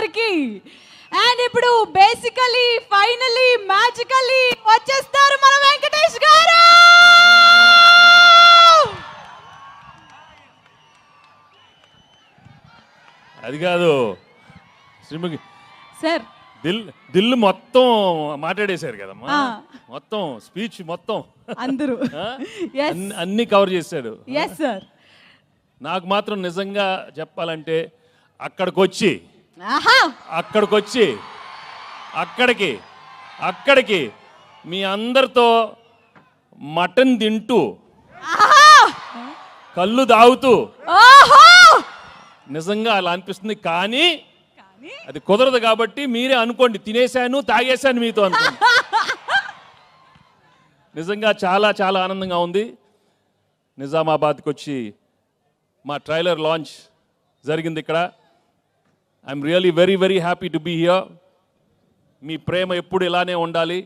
గారికి. అండ్ ఇప్పుడు basically finally magically వచ్చేస్తారు మన వెంకటేష్ గారు. అది కాదు శ్రీముఖి సార్, దిల్ మొత్తం మాట్లాడేశారు కదమ్మా, మొత్తం స్పీచ్ మొత్తం అందరూ అన్ని కవర్ చేశాడు. Yes sir. నాకు మాత్రం నిజంగా చెప్పాలంటే అక్కడికి మీ అందరితో మటన్ తింటూ కళ్ళు తాగుతూ నిజంగా అలా అనిపిస్తుంది. కానీ అది కుదరదు కాబట్టి మీరే అనుకోండి, తినేశాను తాగేశాను మీతో అనుకోండి. నిజంగా చాలా చాలా ఆనందంగా ఉంది. నిజామాబాద్కి వచ్చి మా ట్రైలర్ లాంచ్ జరిగింది ఇక్కడ. I'm really very very happy to be here. మీ ప్రేమ ఎప్పుడు ఇలానే ఉండాలి.